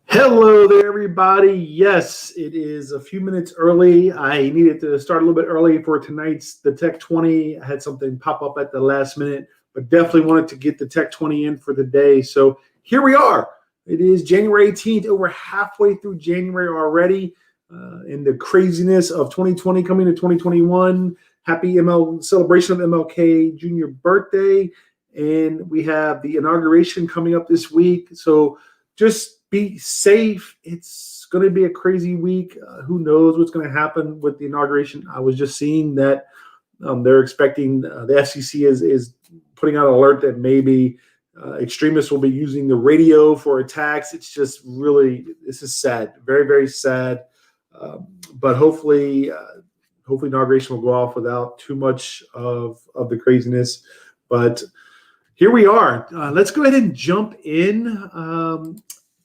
Hello there, everybody. Yes, it is a few minutes early. I needed to start a little bit early for tonight's the Tech 20. I had something pop up at the last minute, but definitely wanted to get the Tech 20 in for the day. So here we are. It is January 18th, over halfway through January already. In the craziness of 2020 coming to 2021. Happy celebration of MLK Jr. birthday. And we have the inauguration coming up this week. So just be safe. It's going to be a crazy week. Who knows what's going to happen with the inauguration? I was just seeing that they're expecting the FCC is putting out an alert that maybe extremists will be using the radio for attacks. It's just really, this is sad, very, very sad. But hopefully inauguration will go off without too much of the craziness. But here we are. Let's go ahead and jump in.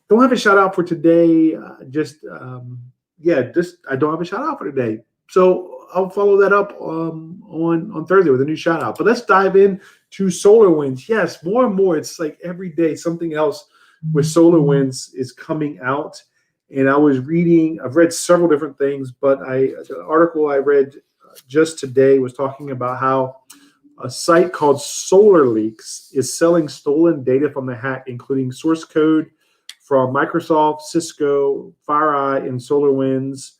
Don't have a shout out for today. I don't have a shout out for today. So I'll follow that up on Thursday with a new shout out. But let's dive in to SolarWinds. Yes, more and more. It's like every day something else with SolarWinds is coming out. And I've read several different things, but the article I read just today was talking about how a site called SolarLeaks is selling stolen data from the hack, including source code from Microsoft, Cisco, FireEye, and SolarWinds.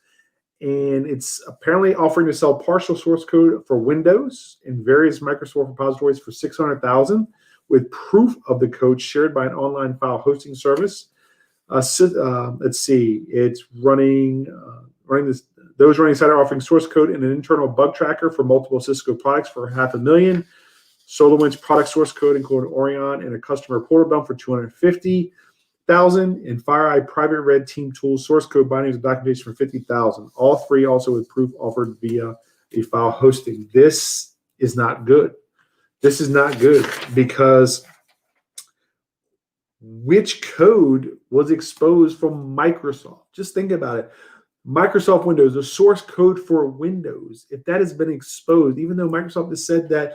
And it's apparently offering to sell partial source code for Windows in various Microsoft repositories for $600,000 with proof of the code shared by an online file hosting service. Let's see. It's running this. Those running site are offering source code and an internal bug tracker for multiple Cisco products for $500,000. SolarWinds product source code, including Orion, and a customer portal dump for $250,000. And FireEye Private Red Team Tools source code bindings and documentation for $50,000. All three also with proof offered via a file hosting. This is not good. This is not good because which code was exposed from Microsoft? Just think about it. Microsoft Windows, the source code for Windows, if that has been exposed, even though Microsoft has said that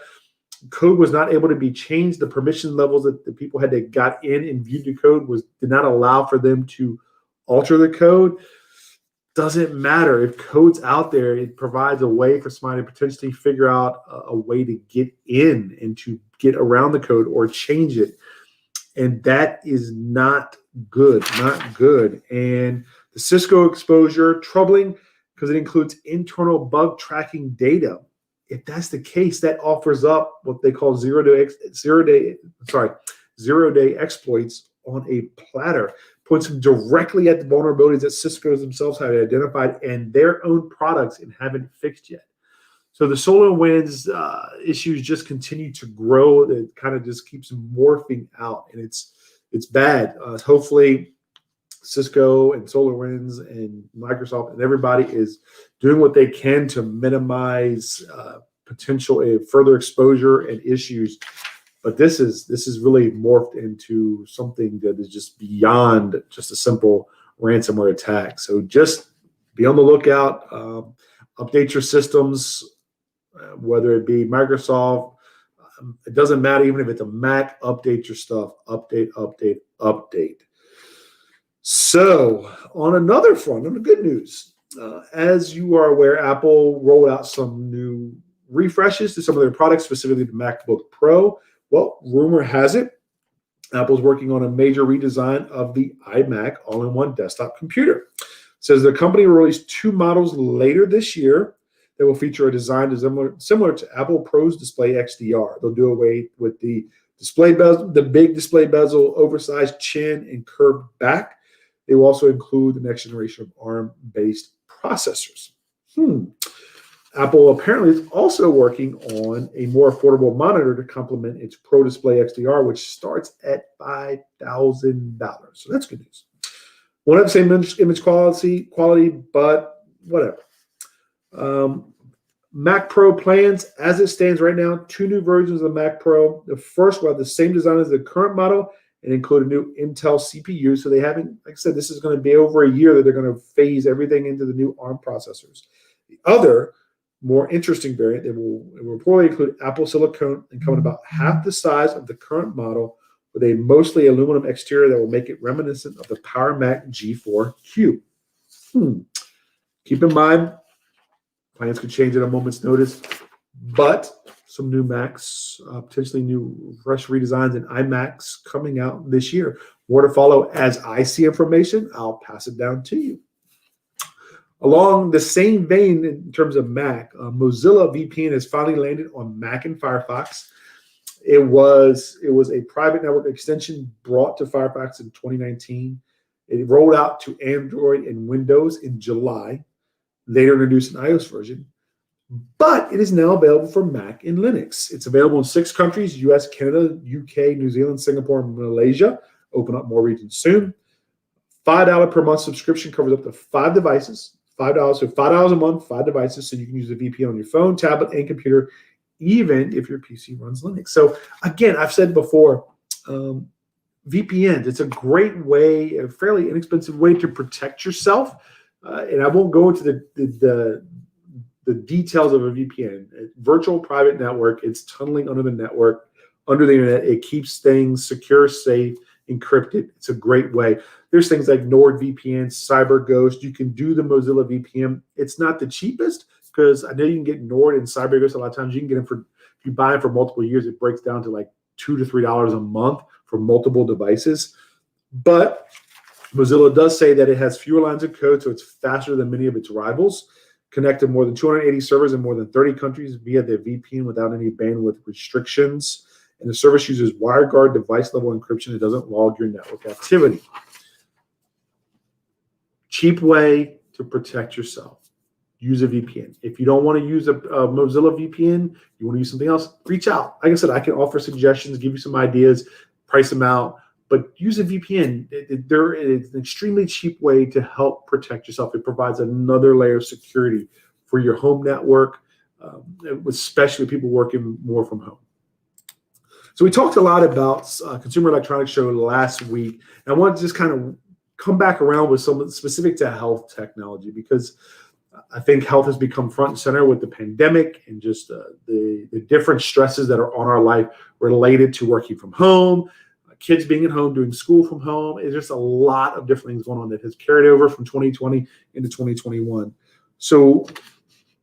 code was not able to be changed, the permission levels that the people had that got in and viewed the code did not allow for them to alter the code. Doesn't matter. If code's out there, it provides a way for somebody to potentially figure out a way to get in and to get around the code or change it. And that is not good, not good. And the Cisco exposure, troubling because it includes internal bug tracking data. If that's the case, that offers up what they call zero-day exploits on a platter, points them directly at the vulnerabilities that Cisco themselves have identified in their own products and haven't fixed yet. So the SolarWinds issues just continue to grow. It kind of just keeps morphing out, and it's bad. Hopefully, Cisco and SolarWinds and Microsoft and everybody is doing what they can to minimize potential further exposure and issues. But this is really morphed into something that is just beyond just a simple ransomware attack. So just be on the lookout. Update your systems. Whether it be Microsoft, it doesn't matter. Even if it's a Mac, update your stuff. Update. So on another front, on the good news, as you are aware, Apple rolled out some new refreshes to some of their products, specifically the MacBook Pro. Well, rumor has it, Apple's working on a major redesign of the iMac all-in-one desktop computer. It says the company will release two models later this year that will feature a design similar to Apple Pro's Display XDR. They'll do away with the display bezel, the big display bezel, oversized chin, and curved back. They will also include the next generation of ARM-based processors. Apple apparently is also working on a more affordable monitor to complement its Pro Display XDR, which starts at $5,000. So that's good news. Won't have the same image quality, but whatever. Mac Pro plans, as it stands right now, two new versions of the Mac Pro. The first will have the same design as the current model and include a new Intel CPU. So they haven't, like I said, this is going to be over a year that they're going to phase everything into the new ARM processors. The other, more interesting variant, it will reportedly include Apple Silicon and come in about half the size of the current model with a mostly aluminum exterior that will make it reminiscent of the Power Mac G4 Cube. Keep in mind, plans could change at a moment's notice, but some new Macs, potentially new fresh redesigns and iMacs coming out this year. More to follow as I see information. I'll pass it down to you. Along the same vein in terms of Mac, Mozilla VPN has finally landed on Mac and Firefox. It was a private network extension brought to Firefox in 2019. It rolled out to Android and Windows in July, later introduced an iOS version. But it is now available for Mac and Linux. It's available in 6 countries: US, Canada, UK, New Zealand, Singapore, and Malaysia. Open up more regions soon. $5 per month subscription covers up to 5 devices. $5, so $5 a month, 5 devices, so you can use a VPN on your phone, tablet, and computer, even if your PC runs Linux. So again, I've said before, VPNs, it's a great way, a fairly inexpensive way to protect yourself. And I won't go into the details of a VPN. Virtual private network, it's tunneling under the network, under the internet. It keeps things secure, safe, encrypted. It's a great way. There's things like NordVPN, CyberGhost. You can do the Mozilla VPN. It's not the cheapest, because I know you can get Nord and CyberGhost a lot of times. You can get them for, if you buy them for multiple years, it breaks down to like $2 to $3 a month for multiple devices. But Mozilla does say that it has fewer lines of code, so it's faster than many of its rivals. Connected more than 280 servers in more than 30 countries via their VPN without any bandwidth restrictions. And the service uses WireGuard device-level encryption. It doesn't log your network activity. Cheap way to protect yourself. Use a VPN. If you don't want to use a Mozilla VPN, you want to use something else, reach out. Like I said, I can offer suggestions, give you some ideas, price them out. But use a VPN. It's an extremely cheap way to help protect yourself. It provides another layer of security for your home network, especially people working more from home. So we talked a lot about Consumer Electronics Show last week. And I want to just kind of come back around with something specific to health technology, because I think health has become front and center with the pandemic and just the different stresses that are on our life related to working from home, kids being at home, doing school from home. It's just a lot of different things going on that has carried over from 2020 into 2021. So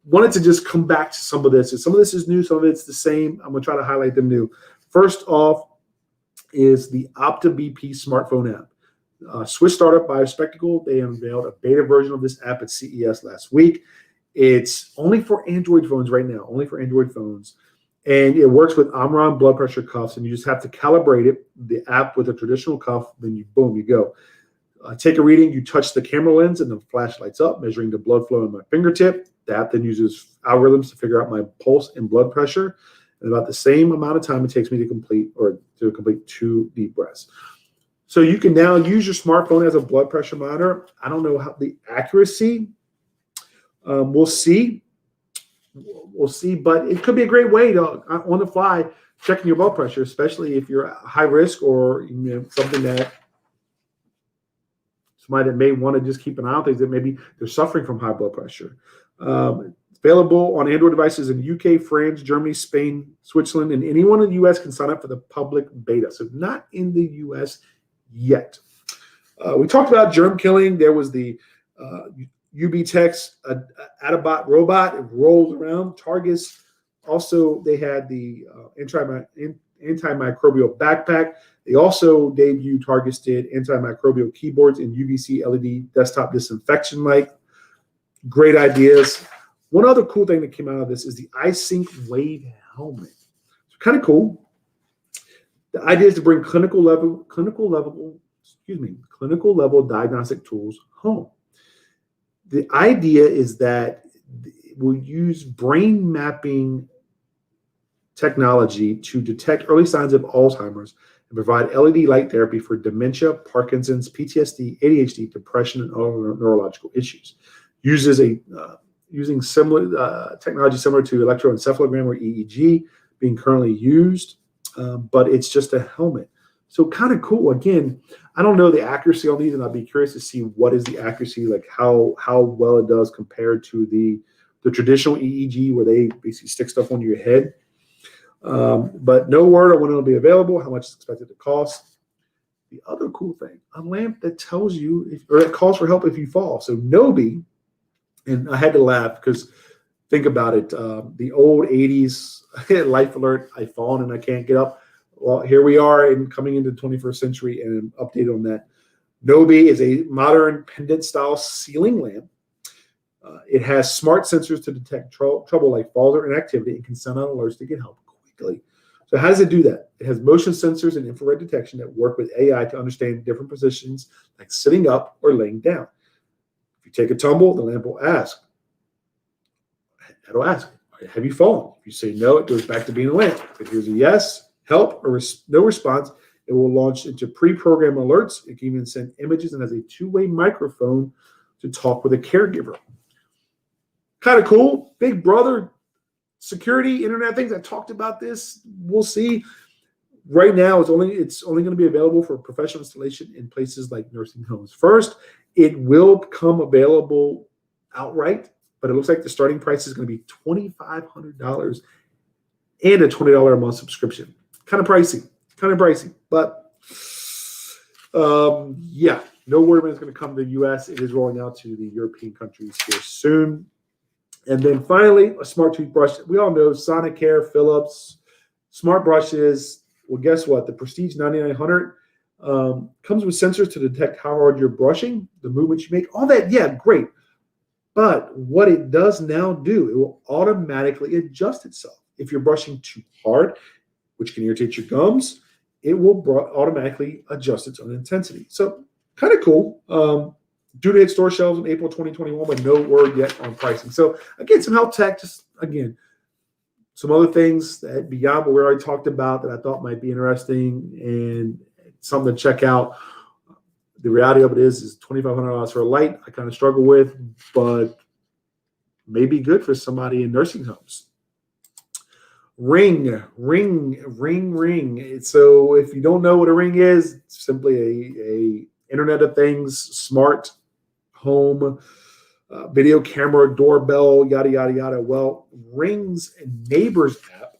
wanted to just come back to some of this. Some of this is new, some of it's the same. I'm going to try to highlight them new. First off is the Opta BP smartphone app. Swiss startup BioSpectacle, they unveiled a beta version of this app at CES last week. It's only for Android phones right now, only for Android phones. And it works with Omron blood pressure cuffs, and you just have to calibrate it, the app with a traditional cuff, then you, boom, you go. Take a reading, you touch the camera lens, and the flash lights up, measuring the blood flow in my fingertip. The app then uses algorithms to figure out my pulse and blood pressure, and about the same amount of time it takes me to complete 2 deep breaths. So you can now use your smartphone as a blood pressure monitor. I don't know how the accuracy. We'll see. We'll see, but it could be a great way to, on the fly, checking your blood pressure, especially if you're high risk or something that somebody that may want to just keep an eye on things that maybe they're suffering from high blood pressure. It's available on Android devices in UK, France, Germany, Spain, Switzerland, and anyone in the US can sign up for the public beta. So not in the US yet. We talked about germ killing. There was the UBTEX Adabot robot. It rolls around. Targus. Also, they had the antimicrobial backpack. They also debuted, Targus did, antimicrobial keyboards and UVC LED desktop disinfection light. Great ideas. One other cool thing that came out of this is the iSync Wave helmet. It's kind of cool. The idea is to bring clinical level diagnostic tools home. The idea is that we'll use brain mapping technology to detect early signs of Alzheimer's and provide LED light therapy for dementia, Parkinson's, PTSD, ADHD, depression, and other neurological issues. Using similar technology similar to electroencephalogram or EEG being currently used, but it's just a helmet. So kind of cool. Again, I don't know the accuracy on these, and I'd be curious to see what is the accuracy, like how well it does compared to the traditional EEG where they basically stick stuff on your head. But no word on when it'll be available, how much it's expected to cost. The other cool thing, a lamp that tells you or that calls for help if you fall. So Nobi, and I had to laugh because think about it, the old 80s life alert, I've fallen and I can't get up. Well, here we are coming into the 21st century and an update on that. Nobi is a modern pendant style ceiling lamp. It has smart sensors to detect trouble like falls or inactivity and can send out alerts to get help quickly. So how does it do that? It has motion sensors and infrared detection that work with AI to understand different positions like sitting up or laying down. If you take a tumble, the lamp will ask, have you fallen? If you say no, it goes back to being a lamp. If it hears a yes, help, or no response, it will launch into pre-programmed alerts. It can even send images and has a two-way microphone to talk with a caregiver. Kind of cool. Big Brother security, internet things. I talked about this. We'll see. Right now, it's only going to be available for professional installation in places like nursing homes. First, it will become available outright, but it looks like the starting price is going to be $2,500 and a $20 a month subscription. Kind of pricey, but yeah, no word when it's going to come to the U.S. It is rolling out to the European countries here soon. And then finally, a smart toothbrush. We all know Sonicare, Philips, smart brushes. Well, guess what? The Prestige 9900 comes with sensors to detect how hard you're brushing, the movements you make, all that. Yeah, great. But what it does now do, it will automatically adjust itself. If you're brushing too hard, which can irritate your gums, it will automatically adjust its own intensity. So kind of cool. Due to hit store shelves in April 2021, but no word yet on pricing. So again, some health tech, just again, some other things that beyond what we already talked about that I thought might be interesting and something to check out. The reality of it is $2,500 for a light. I kind of struggle with, but maybe good for somebody in nursing homes. Ring. So if you don't know what a Ring is, it's simply a Internet of Things, smart home, video camera, doorbell, yada, yada, yada. Well, Ring's Neighbors app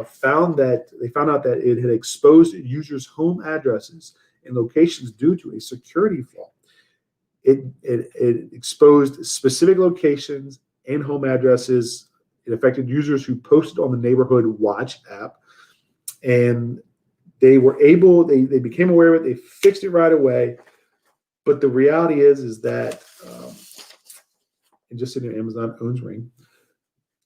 found out that it had exposed users' home addresses and locations due to a security flaw. It exposed specific locations and home addresses. It affected users who posted on the Neighborhood Watch app, and they became aware of it. They fixed it right away. But the reality is that, and just sitting there, Amazon owns Ring.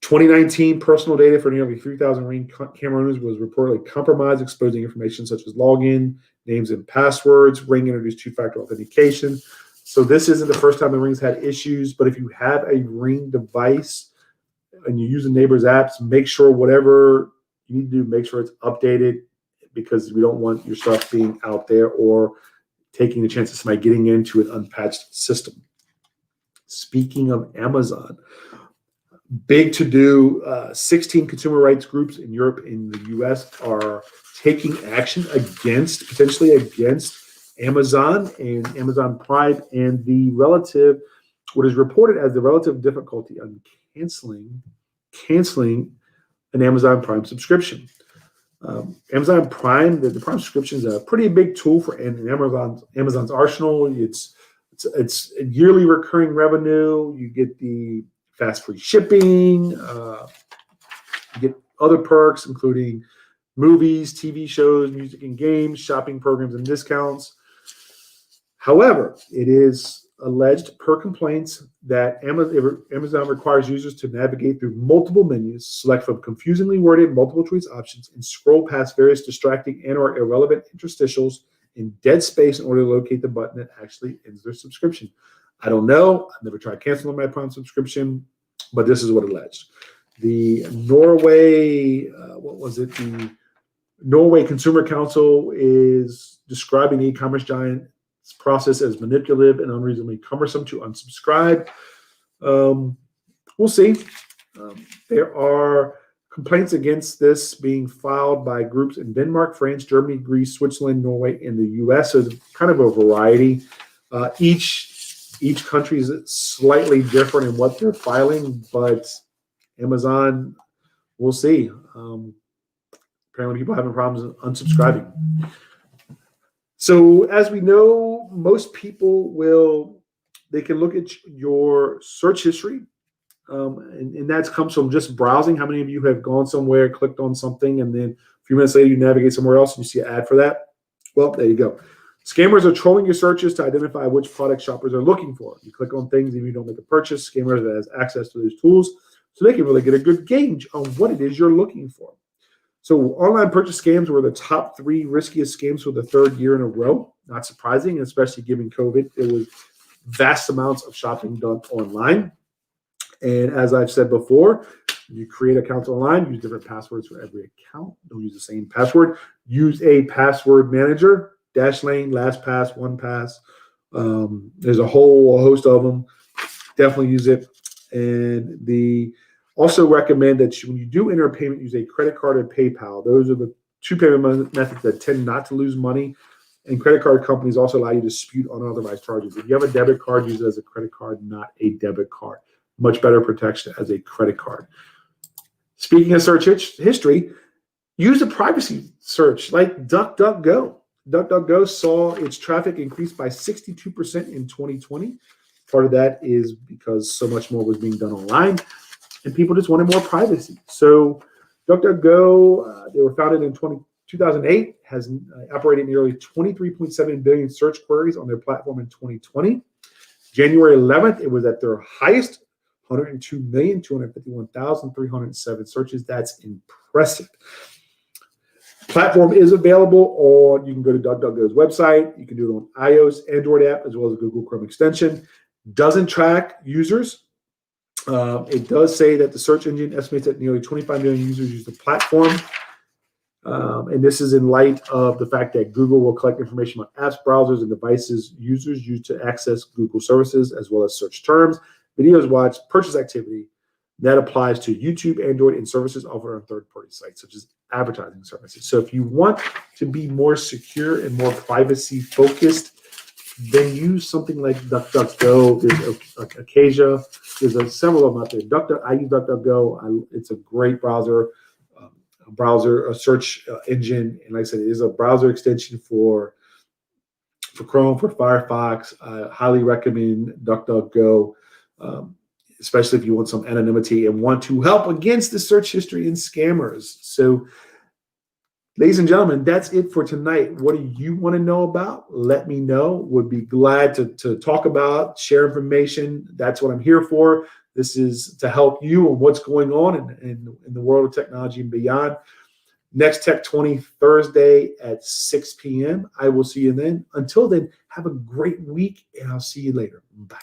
2019 personal data for nearly 3,000 Ring camera owners was reportedly compromised, exposing information such as login, names and passwords. Ring introduced two-factor authentication. So this isn't the first time the Ring's had issues, but if you have a Ring device and you use the Neighbors apps, make sure whatever you need to do, make sure it's updated, because we don't want your stuff being out there or taking the chance of somebody getting into an unpatched system. Speaking of Amazon, big to do, 16 consumer rights groups in Europe and the US are taking action potentially against Amazon and Amazon Prime and what is reported as the relative difficulty on canceling an Amazon Prime subscription. Amazon Prime, the Prime subscription is a pretty big tool for Amazon's arsenal. It's a yearly recurring revenue. You get the fast free shipping. You get other perks, including movies, TV shows, music and games, shopping programs, and discounts. However, it is alleged per complaints that Amazon requires users to navigate through multiple menus, select from confusingly worded multiple choice options, and scroll past various distracting and or irrelevant interstitials in dead space in order to locate the button that actually ends their subscription. I don't know. I've never tried canceling my Prime subscription, but this is what alleged. The Norway, the Norway Consumer Council is describing the e-commerce giant process as manipulative and unreasonably cumbersome to unsubscribe. We'll see. There are complaints against this being filed by groups in Denmark, France, Germany, Greece, Switzerland, Norway, and the U.S. So it's kind of a variety. Each country is slightly different in what they're filing, but Amazon, we'll see. Apparently, people are having problems unsubscribing. So as we know, most people they can look at your search history, and that comes from just browsing. How many of you have gone somewhere, clicked on something, and then a few minutes later you navigate somewhere else and you see an ad for that? Well, there you go. Scammers are trolling your searches to identify which product shoppers are looking for. You click on things, even if you don't make a purchase, scammers that has access to those tools, so they can really get a good gauge on what it is you're looking for. So online purchase scams were the top 3 riskiest scams for the 3rd year in a row. Not surprising, especially given COVID. There was vast amounts of shopping done online. And as I've said before, you create accounts online, use different passwords for every account. Don't use the same password. Use a password manager. Dashlane, LastPass, OnePass. There's a whole host of them. Definitely use it. And also recommend that when you do enter a payment, use a credit card or PayPal. Those are the 2 payment methods that tend not to lose money. And credit card companies also allow you to dispute unauthorized charges. If you have a debit card, use it as a credit card, not a debit card. Much better protection as a credit card. Speaking of search history, use a privacy search like DuckDuckGo. DuckDuckGo saw its traffic increase by 62% in 2020. Part of that is because so much more was being done online, and people just wanted more privacy. So DuckDuckGo, they were founded in 2008, has operated nearly 23.7 billion search queries on their platform in 2020. January 11th, it was at their highest, 102,251,307 searches. That's impressive. Platform is available on, you can go to DuckDuckGo's website. You can do it on iOS, Android app, as well as a Google Chrome extension. Doesn't track users. It does say that the search engine estimates that nearly 25 million users use the platform. And this is in light of the fact that Google will collect information on apps, browsers, and devices users use to access Google services, as well as search terms, videos watched, purchase activity. That applies to YouTube, Android, and services offered on third-party sites, such as advertising services. So if you want to be more secure and more privacy-focused, then use something like DuckDuckGo. There's Acacia. There's several of them out there. I use DuckDuckGo. It's a great browser, a search engine. And like I said, it is a browser extension for Chrome, for Firefox. I highly recommend DuckDuckGo. Especially if you want some anonymity and want to help against the search history and scammers. So, ladies and gentlemen, that's it for tonight. What do you want to know about? Let me know. Would be glad to talk about, share information. That's what I'm here for. This is to help you on what's going on in the world of technology and beyond. Next Tech 20 Thursday at 6 p.m. I will see you then. Until then, have a great week, and I'll see you later. Bye.